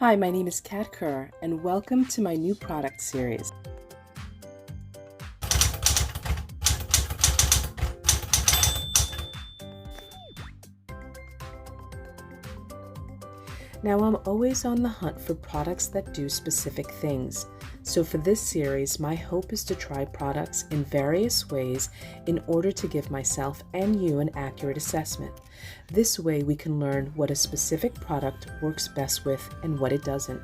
Hi, my name is Kat Kerr, and welcome to my new product series. Now, I'm always on the hunt for products that do specific things. So for this series, my hope is to try products in various ways in order to give myself and you an accurate assessment. This way we can learn what a specific product works best with and what it doesn't.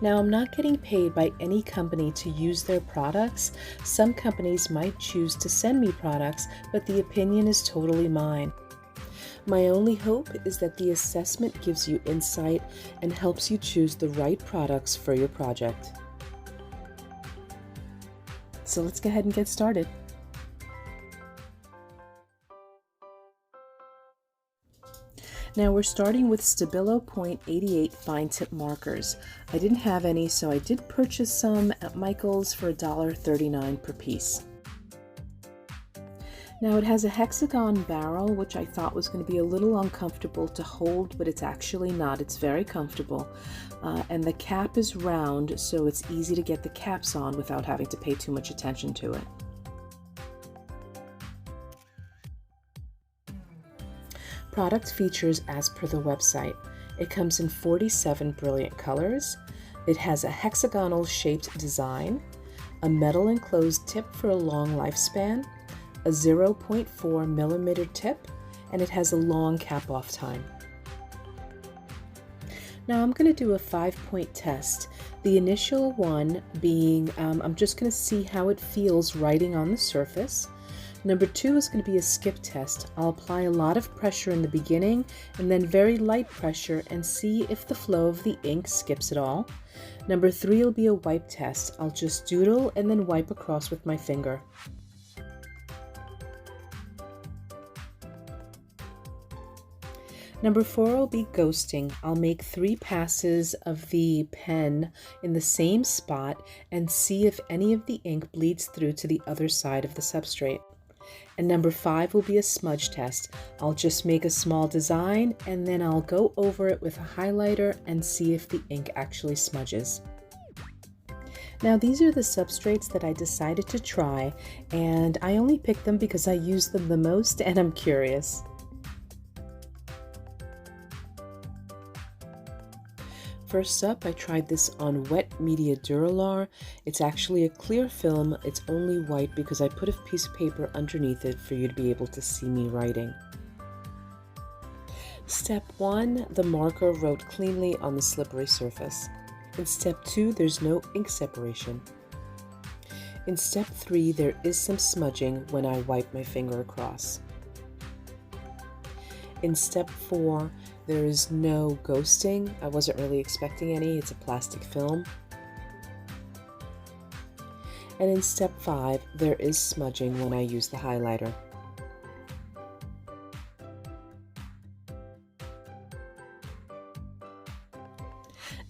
Now, I'm not getting paid by any company to use their products. Some companies might choose to send me products, but the opinion is totally mine. My only hope is that the assessment gives you insight and helps you choose the right products for your project. So let's go ahead and get started. Now we're starting with Stabilo .88 fine tip markers. I didn't have any, so I did purchase some at Michael's for $1.39 per piece. Now it has a hexagon barrel, which I thought was going to be a little uncomfortable to hold, but it's actually not. It's very comfortable. And the cap is round, so it's easy to get the caps on without having to pay too much attention to it. Product features as per the website. It comes in 47 brilliant colors. It has a hexagonal shaped design, a metal enclosed tip for a long lifespan, a 0.4 millimeter tip, and it has a long cap off time. Now I'm going to do a 5-point test. The initial one being I'm just going to see how it feels writing on the surface. Number 2 is going to be a skip test. I'll apply a lot of pressure in the beginning and then very light pressure and see if the flow of the ink skips at all. Number 3 will be a wipe test. I'll just doodle and then wipe across with my finger. Number 4 will be ghosting. I'll make 3 passes of the pen in the same spot and see if any of the ink bleeds through to the other side of the substrate. And number 5 will be a smudge test. I'll just make a small design and then I'll go over it with a highlighter and see if the ink actually smudges. Now these are the substrates that I decided to try, and I only picked them because I use them the most and I'm curious. First up, I tried this on wet media Dura-lar. It's actually a clear film. It's only white because I put a piece of paper underneath it for you to be able to see me writing. Step 1, the marker wrote cleanly on the slippery surface. In step 2, there's no ink separation. In step 3, there is some smudging when I wipe my finger across. In step 4, there is no ghosting. I wasn't really expecting any. It's a plastic film. And in step 5, there is smudging when I use the highlighter.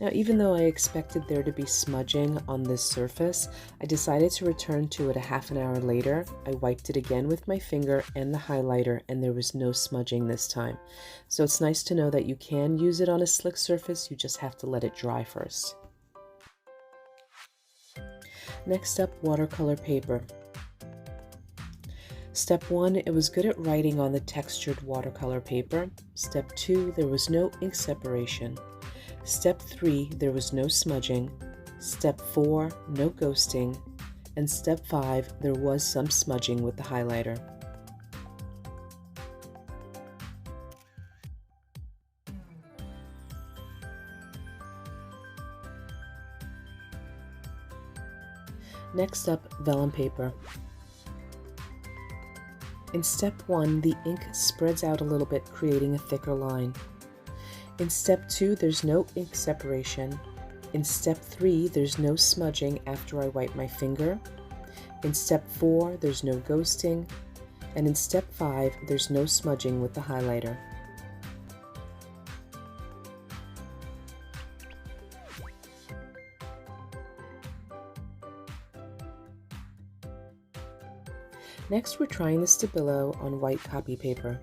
Now, even though I expected there to be smudging on this surface, I decided to return to it a half an hour later. I wiped it again with my finger and the highlighter, and there was no smudging this time. So it's nice to know that you can use it on a slick surface, you just have to let it dry first. Next up, watercolor paper. Step 1, it was good at writing on the textured watercolor paper. Step 2, there was no ink separation. Step 3, there was no smudging. Step 4, no ghosting. And step 5, there was some smudging with the highlighter. Next up, vellum paper. In step 1, the ink spreads out a little bit, creating a thicker line. In step 2, there's no ink separation. In step 3, there's no smudging after I wipe my finger. In step 4, there's no ghosting. And in step 5, there's no smudging with the highlighter. Next, we're trying the Stabilo on white copy paper.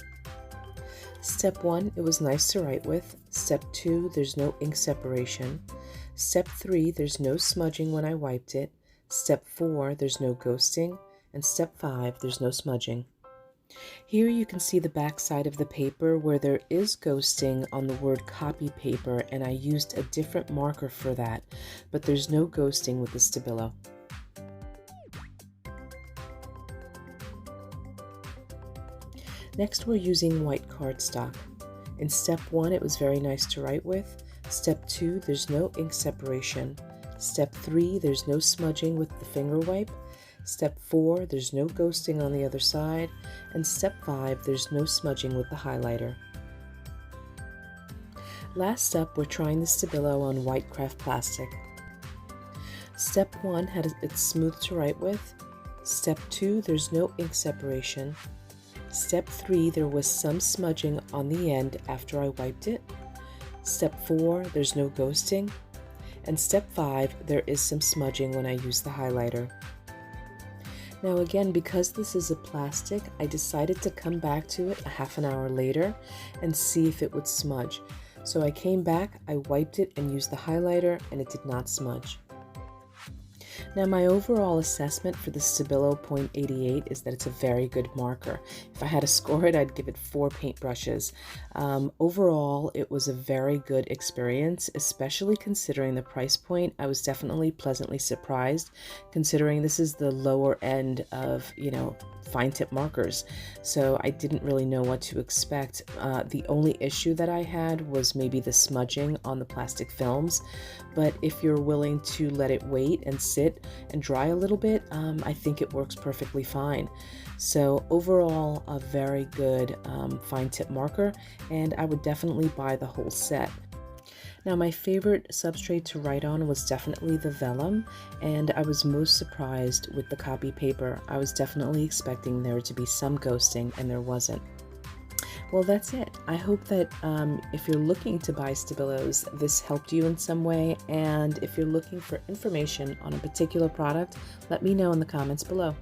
Step 1, it was nice to write with. Step 2, there's no ink separation. Step 3, there's no smudging when I wiped it. Step 4, there's no ghosting. And step 5, there's no smudging. Here you can see the back side of the paper where there is ghosting on the word copy paper, and I used a different marker for that, but there's no ghosting with the Stabilo. Next, we're using white cardstock. In step 1, it was very nice to write with. Step 2, there's no ink separation. Step 3, there's no smudging with the finger wipe. Step 4, there's no ghosting on the other side. And step 5, there's no smudging with the highlighter. Last up, we're trying the Stabilo on white craft plastic. Step 1 it's smooth to write with. Step 2, there's no ink separation. Step 3, there was some smudging on the end after I wiped it. Step 4, there's no ghosting. And step 5, there is some smudging when I use the highlighter. Now again, because this is a plastic, I decided to come back to it a half an hour later and see if it would smudge. So I came back, I wiped it and used the highlighter, and it did not smudge. Now my overall assessment for the Stabilo .88 is that it's a very good marker. If I had to score it, I'd give it 4 paintbrushes. Overall, it was a very good experience, especially considering the price point. I was definitely pleasantly surprised, considering this is the lower end of, fine tip markers. So I didn't really know what to expect. The only issue that I had was maybe the smudging on the plastic films, but if you're willing to let it wait and sit and dry a little bit, I think it works perfectly fine. So overall, a very good fine tip marker, and I would definitely buy the whole set. Now my favorite substrate to write on was definitely the vellum, and I was most surprised with the copy paper. I was definitely expecting there to be some ghosting, and there wasn't. Well, that's it. I hope that if you're looking to buy Stabilos, this helped you in some way, and if you're looking for information on a particular product, let me know in the comments below.